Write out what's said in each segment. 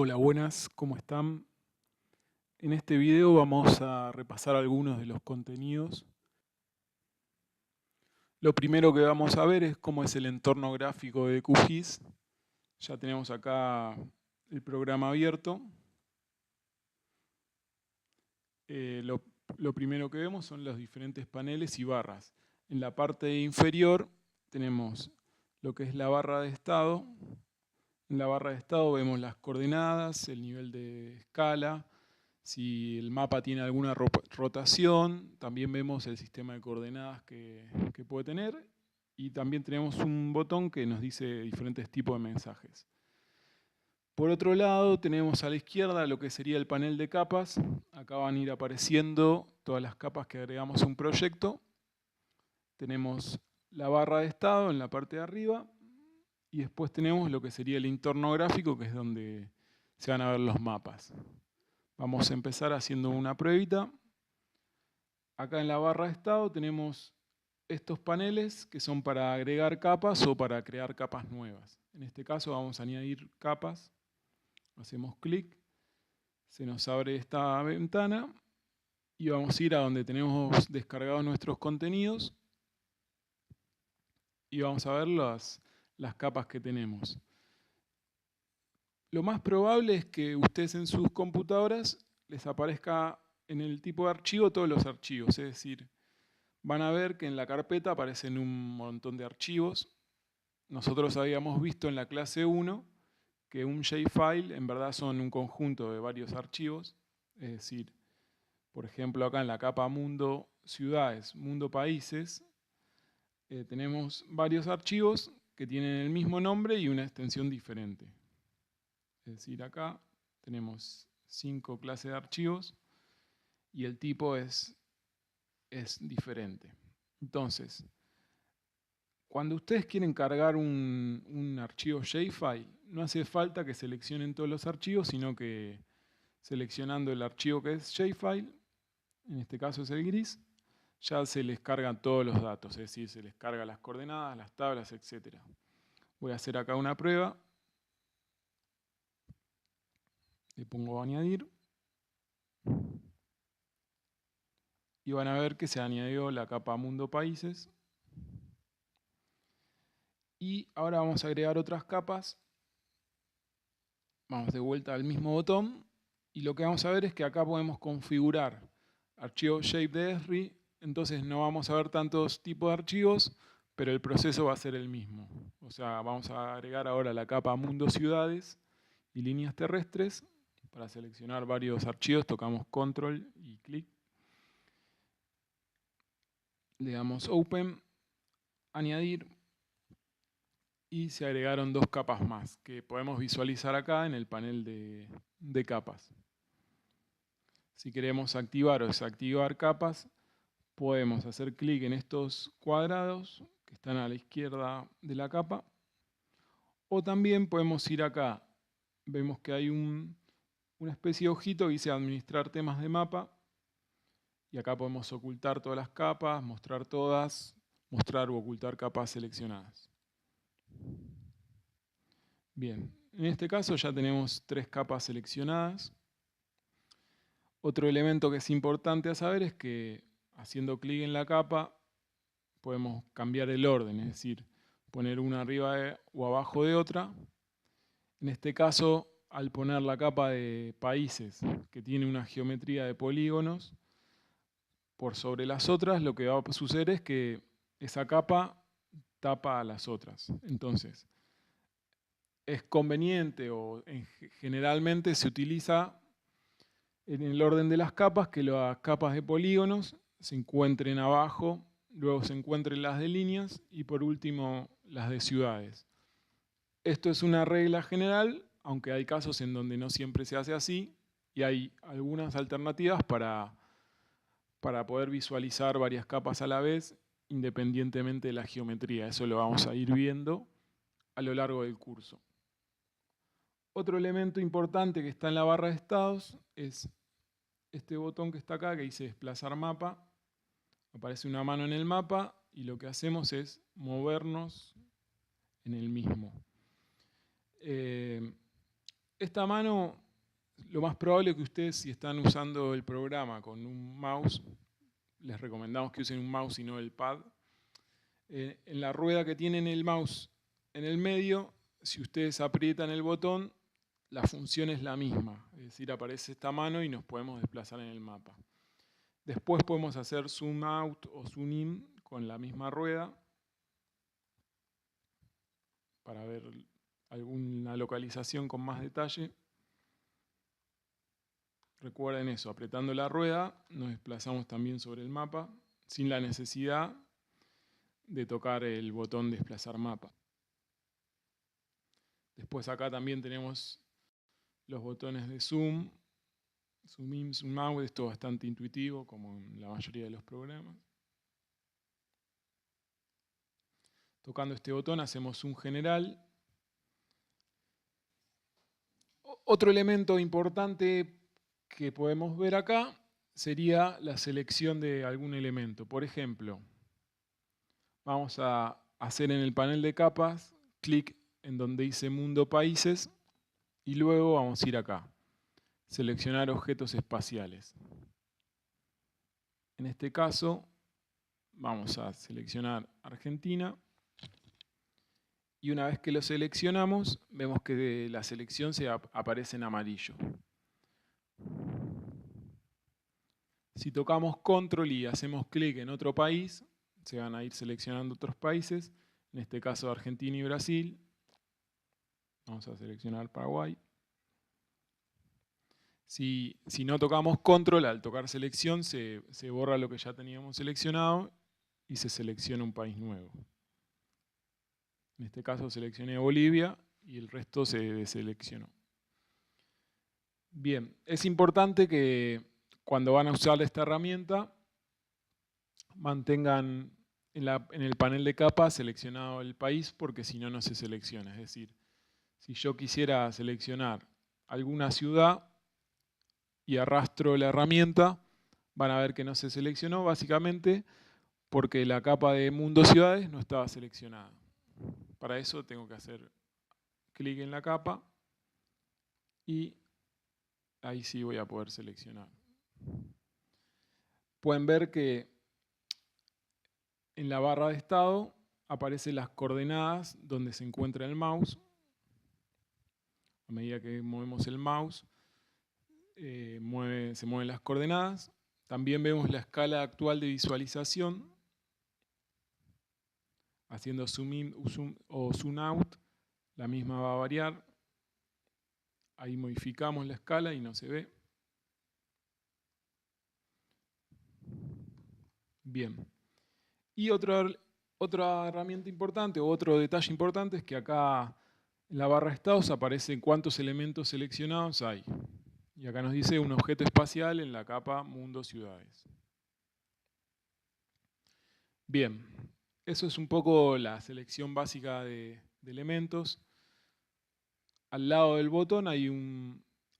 Hola, buenas, ¿cómo están? En este video vamos a repasar algunos de los contenidos. Lo primero que vamos a ver es cómo es el entorno gráfico de QGIS. Ya tenemos acá el programa abierto. Lo primero que vemos son los diferentes paneles y barras. En la parte inferior tenemos lo que es la barra de estado. En la barra de estado vemos las coordenadas, el nivel de escala, si el mapa tiene alguna rotación, también vemos el sistema de coordenadas que puede tener y también tenemos un botón que nos dice diferentes tipos de mensajes. Por otro lado tenemos a la izquierda lo que sería el panel de capas. Acá van a ir apareciendo todas las capas que agregamos a un proyecto. Tenemos la barra de estado en la parte de arriba y después tenemos lo que sería el entorno gráfico, que es donde se van a ver los mapas. Vamos a empezar haciendo una pruebita. Acá en la barra de estado tenemos estos paneles que son para agregar capas o para crear capas nuevas. En este caso vamos a añadir capas. Hacemos clic, se nos abre esta ventana y vamos a ir a donde tenemos descargados nuestros contenidos y vamos a ver las capas que tenemos. Lo más probable es que ustedes en sus computadoras les aparezca en el tipo de archivo todos los archivos, es decir, van a ver que en la carpeta aparecen un montón de archivos. Nosotros habíamos visto en la clase 1 que un shapefile en verdad son un conjunto de varios archivos, es decir, por ejemplo acá en la capa mundo ciudades, mundo países, tenemos varios archivos que tienen el mismo nombre y una extensión diferente. Es decir, acá tenemos 5 clases de archivos y el tipo es diferente. Entonces, cuando ustedes quieren cargar un archivo shapefile, no hace falta que seleccionen todos los archivos, sino que seleccionando el archivo que es shapefile, en este caso es el gris, ya se les cargan todos los datos, es decir, se les cargan las coordenadas, las tablas, etc. Voy a hacer acá una prueba. Le pongo añadir. Y van a ver que se añadió la capa mundo países. Y ahora vamos a agregar otras capas. Vamos de vuelta al mismo botón. Y lo que vamos a ver es que acá podemos configurar archivo shape de Esri. Entonces no vamos a ver tantos tipos de archivos, pero el proceso va a ser el mismo. O sea, vamos a agregar ahora la capa mundo ciudades y líneas terrestres. Para seleccionar varios archivos tocamos control y clic. Le damos open, añadir. Y se agregaron 2 capas más que podemos visualizar acá en el panel de capas. Si queremos activar o desactivar capas, podemos hacer clic en estos cuadrados que están a la izquierda de la capa. O también podemos ir acá. Vemos que hay una especie de ojito que dice administrar temas de mapa. Y acá podemos ocultar todas las capas, mostrar todas, mostrar o ocultar capas seleccionadas. Bien, en este caso ya tenemos 3 capas seleccionadas. Otro elemento que es importante a saber es que haciendo clic en la capa podemos cambiar el orden, es decir, poner una arriba o abajo de otra. En este caso, al poner la capa de países, que tiene una geometría de polígonos, por sobre las otras, lo que va a suceder es que esa capa tapa a las otras. Entonces, es conveniente o generalmente se utiliza en el orden de las capas, que las capas de polígonos se encuentren abajo, luego se encuentren las de líneas y por último las de ciudades. Esto es una regla general, aunque hay casos en donde no siempre se hace así y hay algunas alternativas para poder visualizar varias capas a la vez independientemente de la geometría. Eso lo vamos a ir viendo a lo largo del curso. Otro elemento importante que está en la barra de estados es este botón que está acá que dice desplazar mapa. Aparece una mano en el mapa y lo que hacemos es movernos en el mismo. esta mano, lo más probable es que ustedes, si están usando el programa con un mouse, les recomendamos que usen un mouse y no el pad. En la rueda que tienen el mouse en el medio, si ustedes aprietan el botón, la función es la misma. Es decir, aparece esta mano y nos podemos desplazar en el mapa. Después podemos hacer zoom out o zoom in con la misma rueda para ver alguna localización con más detalle. Recuerden eso, apretando la rueda nos desplazamos también sobre el mapa sin la necesidad de tocar el botón desplazar mapa. Después acá también tenemos los botones de zoom, zoom in, zoom out. Esto es bastante intuitivo como en la mayoría de los programas. Tocando este botón hacemos zoom general. Otro elemento importante que podemos ver acá sería la selección de algún elemento. Por ejemplo, vamos a hacer en el panel de capas clic en donde dice Mundo Países y luego vamos a ir acá, seleccionar objetos espaciales. En este caso vamos a seleccionar Argentina y una vez que lo seleccionamos vemos que la selección aparece en amarillo. Si tocamos control y hacemos clic en otro país, se van a ir seleccionando otros países, en este caso Argentina y Brasil. Vamos a seleccionar Paraguay. Si no tocamos control, al tocar selección se borra lo que ya teníamos seleccionado y se selecciona un país nuevo. En este caso seleccioné Bolivia y el resto se deseleccionó. Bien, es importante que cuando van a usar esta herramienta mantengan en el panel de capas seleccionado el país porque si no, no se selecciona. Es decir, si yo quisiera seleccionar alguna ciudad y arrastro la herramienta, van a ver que no se seleccionó básicamente porque la capa de Mundo Ciudades no estaba seleccionada. Para eso tengo que hacer clic en la capa y ahí sí voy a poder seleccionar. Pueden ver que en la barra de estado aparecen las coordenadas donde se encuentra el mouse. A medida que movemos el mouse, se mueven las coordenadas. También vemos la escala actual de visualización. Haciendo zoom in o zoom out, la misma va a variar. Ahí modificamos la escala y no se ve. Bien. Y otra herramienta importante, o otro detalle importante, es que acá en la barra de estados aparecen cuántos elementos seleccionados hay. Y acá nos dice un objeto espacial en la capa Mundo Ciudades. Bien, eso es un poco la selección básica de elementos. Al lado del botón hay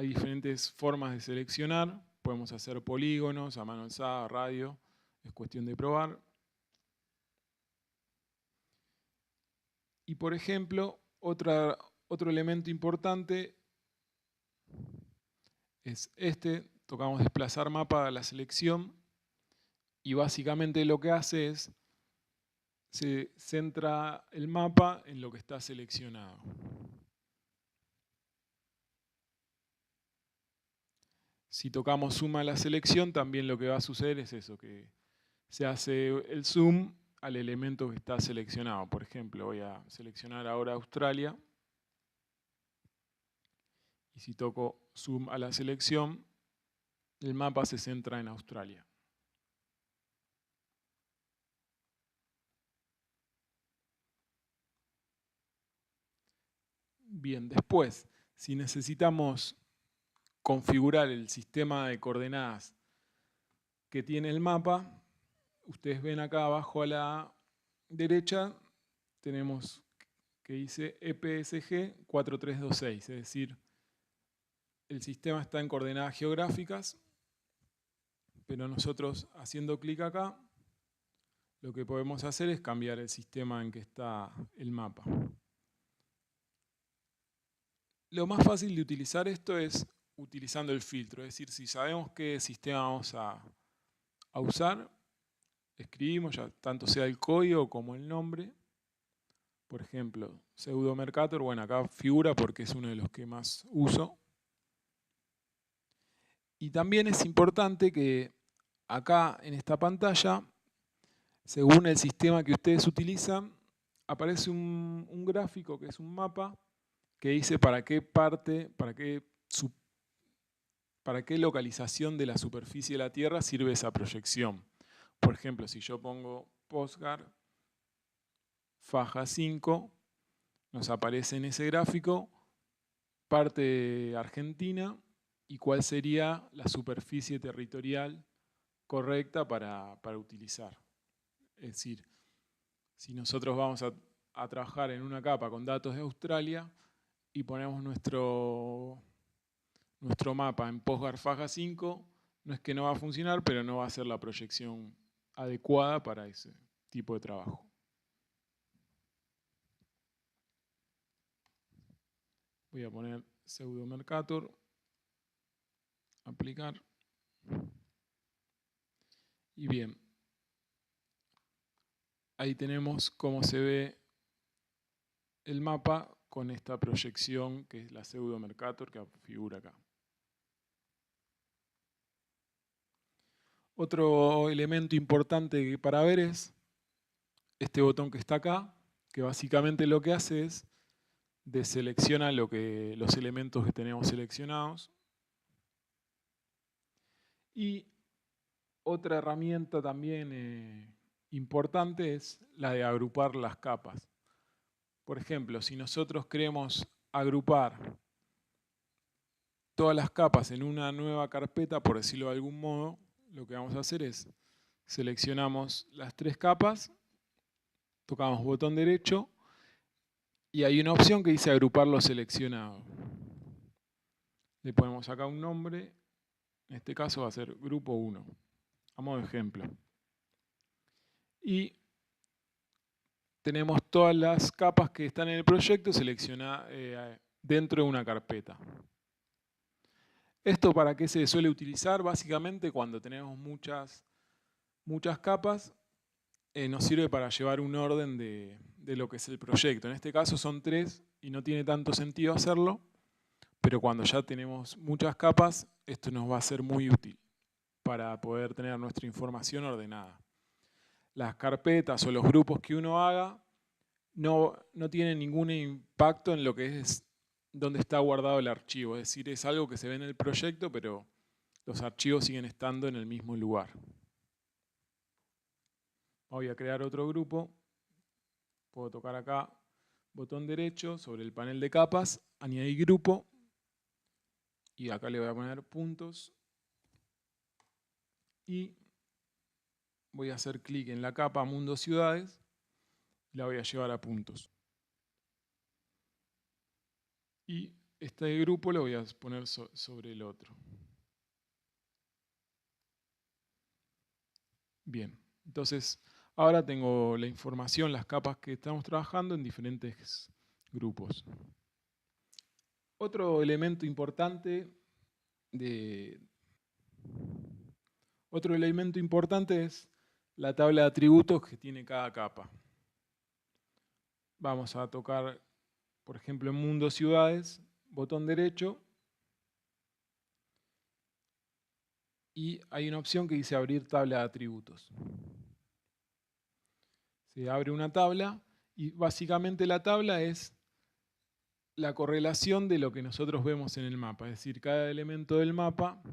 diferentes formas de seleccionar. Podemos hacer polígonos, a mano alzada, radio. Es cuestión de probar. Y por ejemplo, otro elemento importante es este. Tocamos desplazar mapa a la selección. Y básicamente lo que hace es, se centra el mapa en lo que está seleccionado. Si tocamos zoom a la selección, también lo que va a suceder es eso, que se hace el zoom al elemento que está seleccionado. Por ejemplo, voy a seleccionar ahora Australia. Y si toco zoom a la selección, el mapa se centra en Australia. Bien, después, si necesitamos configurar el sistema de coordenadas que tiene el mapa, ustedes ven acá abajo a la derecha, tenemos que dice EPSG 4326, es decir, el sistema está en coordenadas geográficas, pero nosotros haciendo clic acá, lo que podemos hacer es cambiar el sistema en que está el mapa. Lo más fácil de utilizar esto es utilizando el filtro, es decir, si sabemos qué sistema vamos a usar, escribimos, ya tanto sea el código como el nombre. Por ejemplo, pseudo Mercator, bueno, acá figura porque es uno de los que más uso. Y también es importante que acá en esta pantalla, según el sistema que ustedes utilizan, aparece un gráfico que es un mapa que dice para qué parte, para qué localización de la superficie de la Tierra sirve esa proyección. Por ejemplo, si yo pongo Postgar faja 5, nos aparece en ese gráfico parte Argentina y cuál sería la superficie territorial correcta para utilizar. Es decir, si nosotros vamos a trabajar en una capa con datos de Australia y ponemos nuestro mapa en Postgar faja 5, no es que no va a funcionar, pero no va a ser la proyección adecuada para ese tipo de trabajo. Voy a poner pseudo Mercator, aplicar. Y bien, ahí tenemos cómo se ve el mapa con esta proyección que es la pseudo Mercator que figura acá. Otro elemento importante para ver es este botón que está acá, que básicamente lo que hace es deselecciona los elementos que tenemos seleccionados. Y otra herramienta también importante es la de agrupar las capas. Por ejemplo, si nosotros queremos agrupar todas las capas en una nueva carpeta, por decirlo de algún modo, lo que vamos a hacer es seleccionamos las 3 capas, tocamos botón derecho y hay una opción que dice agrupar los seleccionados. Le ponemos acá un nombre, en este caso va a ser grupo 1, a modo de ejemplo. Y tenemos todas las capas que están en el proyecto seleccionadas dentro de una carpeta. ¿Esto para qué se suele utilizar? Básicamente cuando tenemos muchas capas, nos sirve para llevar un orden de lo que es el proyecto. En este caso son 3 y no tiene tanto sentido hacerlo, pero cuando ya tenemos muchas capas, esto nos va a ser muy útil para poder tener nuestra información ordenada. Las carpetas o los grupos que uno haga no tienen ningún impacto en lo que es donde está guardado el archivo. Es decir, es algo que se ve en el proyecto, pero los archivos siguen estando en el mismo lugar. Voy a crear otro grupo. Puedo tocar acá, botón derecho, sobre el panel de capas, añadir grupo. Y acá le voy a poner puntos. Y voy a hacer clic en la capa Mundo Ciudades. Y la voy a llevar a puntos. Y este grupo lo voy a poner sobre el otro. Bien, entonces ahora tengo la información, las capas que estamos trabajando en diferentes grupos. Otro elemento importante es la tabla de atributos que tiene cada capa. Vamos a tocar, por ejemplo, en Mundo Ciudades, botón derecho, y hay una opción que dice abrir tabla de atributos. Se abre una tabla y básicamente la tabla es la correlación de lo que nosotros vemos en el mapa. Es decir, cada elemento del mapa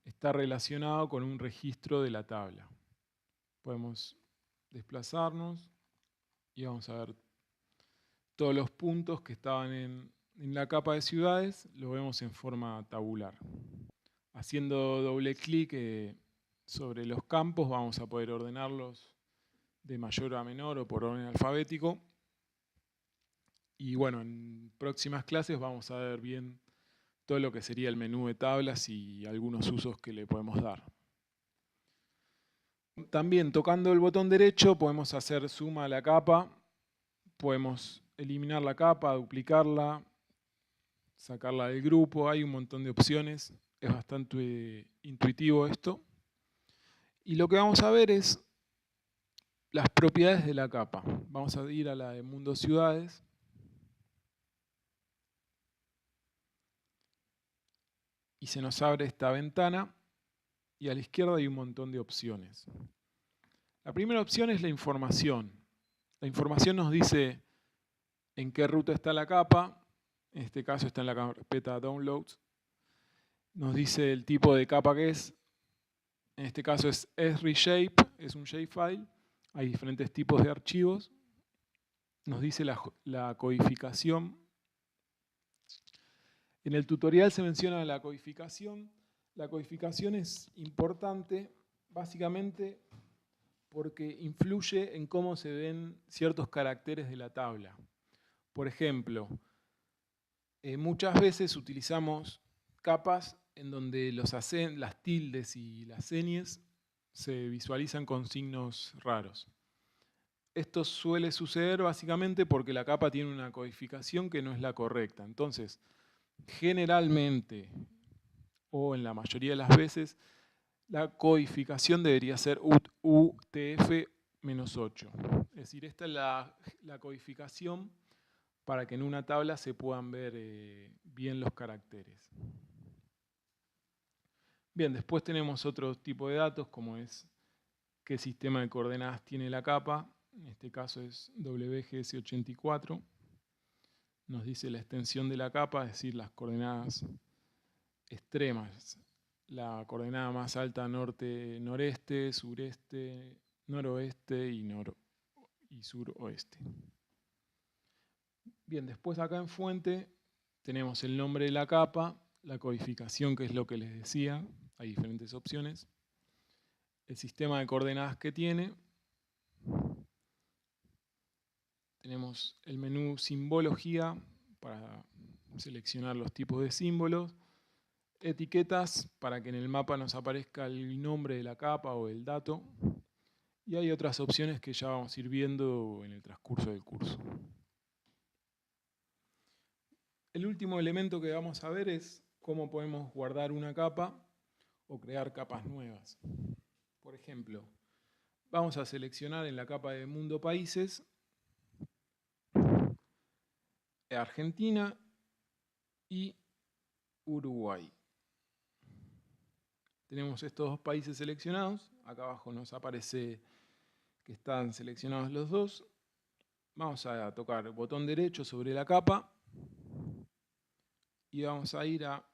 está relacionado con un registro de la tabla. Podemos desplazarnos y vamos a ver todos los puntos que estaban en la capa de ciudades, lo vemos en forma tabular. Haciendo doble clic sobre los campos vamos a poder ordenarlos de mayor a menor o por orden alfabético. Y bueno, en próximas clases vamos a ver bien todo lo que sería el menú de tablas y algunos usos que le podemos dar. También tocando el botón derecho podemos hacer suma a la capa, podemos eliminar la capa, duplicarla, sacarla del grupo, hay un montón de opciones, es bastante intuitivo esto. Y lo que vamos a ver es las propiedades de la capa. Vamos a ir a la de Mundo Ciudades. Y se nos abre esta ventana y a la izquierda hay un montón de opciones. La primera opción es la información. La información nos dice en qué ruta está la capa. En este caso está en la carpeta Downloads. Nos dice el tipo de capa que es. En este caso es sReshape, es un shapefile. Hay diferentes tipos de archivos. Nos dice la codificación. En el tutorial se menciona la codificación. La codificación es importante básicamente porque influye en cómo se ven ciertos caracteres de la tabla. Por ejemplo, muchas veces utilizamos capas en donde las tildes y las señas se visualizan con signos raros. Esto suele suceder básicamente porque la capa tiene una codificación que no es la correcta. Entonces, generalmente, o en la mayoría de las veces, la codificación debería ser UTF-8. Es decir, esta es la codificación para que en una tabla se puedan ver bien los caracteres. Bien, después tenemos otro tipo de datos, como es qué sistema de coordenadas tiene la capa. En este caso es WGS84. Nos dice la extensión de la capa, es decir, las coordenadas extremas. La coordenada más alta norte-noreste, sureste, noroeste y suroeste. Bien, después acá en fuente tenemos el nombre de la capa, la codificación, que es lo que les decía, hay diferentes opciones, el sistema de coordenadas que tiene, tenemos el menú simbología para seleccionar los tipos de símbolos, etiquetas para que en el mapa nos aparezca el nombre de la capa o el dato, y hay otras opciones que ya vamos a ir viendo en el transcurso del curso. El último elemento que vamos a ver es cómo podemos guardar una capa o crear capas nuevas. Por ejemplo, vamos a seleccionar en la capa de Mundo Países Argentina y Uruguay. Tenemos estos dos países seleccionados. Acá abajo nos aparece que están seleccionados los dos. Vamos a tocar el botón derecho sobre la capa y vamos a ir a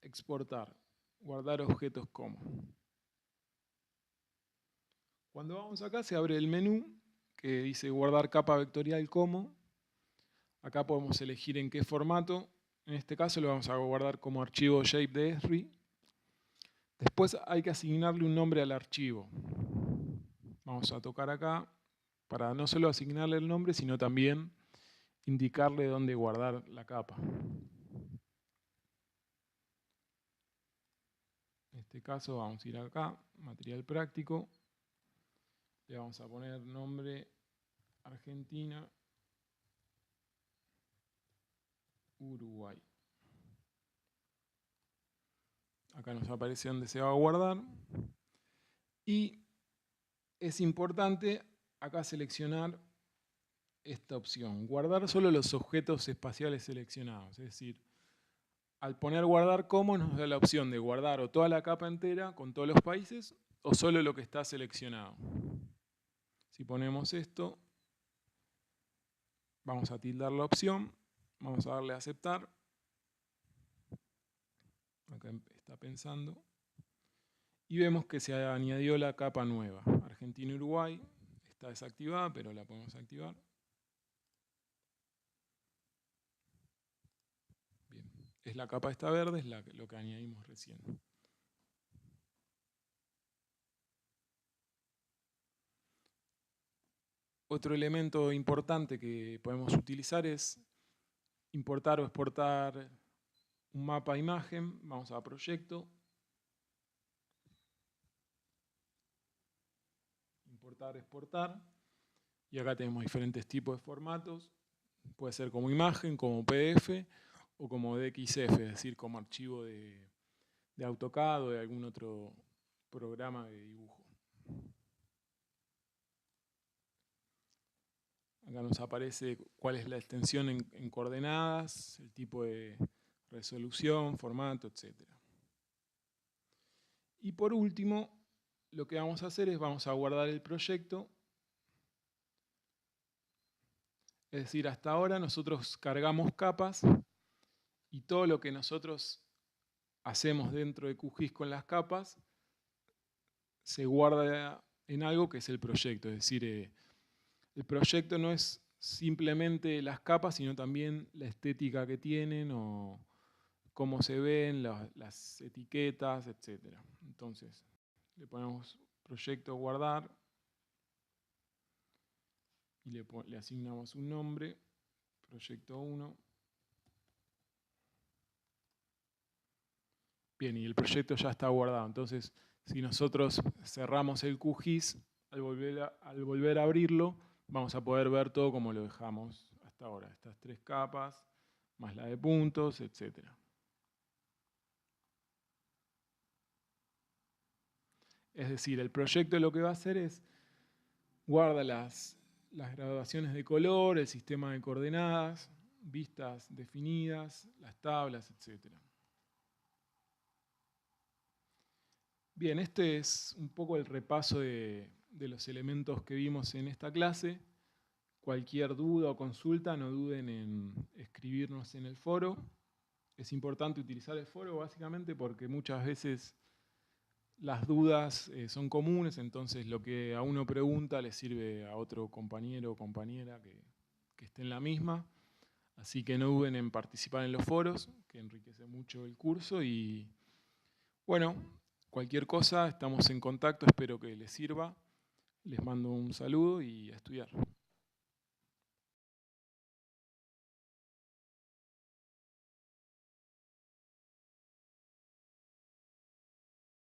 exportar, guardar objetos como. Cuando vamos acá se abre el menú que dice guardar capa vectorial como. Acá podemos elegir en qué formato. En este caso lo vamos a guardar como archivo shape de Esri. Después hay que asignarle un nombre al archivo. Vamos a tocar acá para no solo asignarle el nombre, sino también indicarle dónde guardar la capa. En este caso vamos a ir acá, material práctico. Le vamos a poner nombre Argentina, Uruguay. Acá nos aparece dónde se va a guardar. Y es importante acá seleccionar esta opción. Guardar solo los objetos espaciales seleccionados. Es decir, al poner guardar como nos da la opción de guardar o toda la capa entera con todos los países o solo lo que está seleccionado. Si ponemos esto, vamos a tildar la opción, vamos a darle a aceptar. Acá está pensando. Y vemos que se añadió la capa nueva. Argentina y Uruguay está desactivada, pero la podemos activar. Bien. Es la capa esta verde, es lo que añadimos recién. Otro elemento importante que podemos utilizar es importar o exportar un mapa imagen. Vamos a proyecto. Importar, exportar. Y acá tenemos diferentes tipos de formatos. Puede ser como imagen, como PDF o como DXF, es decir, como archivo de AutoCAD o de algún otro programa de dibujo. Acá nos aparece cuál es la extensión en coordenadas, el tipo de resolución, formato, etc. Y por último, lo que vamos a hacer es vamos a guardar el proyecto. Es decir, hasta ahora nosotros cargamos capas y todo lo que nosotros hacemos dentro de QGIS con las capas se guarda en algo que es el proyecto. Es decir, el proyecto no es simplemente las capas, sino también la estética que tienen o cómo se ven, las etiquetas, etc. Entonces, le ponemos proyecto guardar y le asignamos un nombre, proyecto 1. Bien, y el proyecto ya está guardado. Entonces, si nosotros cerramos el QGIS, al volver a abrirlo, vamos a poder ver todo como lo dejamos hasta ahora. Estas 3 capas, más la de puntos, etc. Es decir, el proyecto lo que va a hacer es guarda las graduaciones de color, el sistema de coordenadas, vistas definidas, las tablas, etc. Bien, este es un poco el repaso de los elementos que vimos en esta clase. Cualquier duda o consulta, no duden en escribirnos en el foro. Es importante utilizar el foro básicamente porque muchas veces las dudas son comunes, entonces lo que a uno pregunta le sirve a otro compañero o compañera que esté en la misma. Así que no duden en participar en los foros, que enriquece mucho el curso. Y bueno, cualquier cosa, estamos en contacto, espero que les sirva. Les mando un saludo y a estudiar.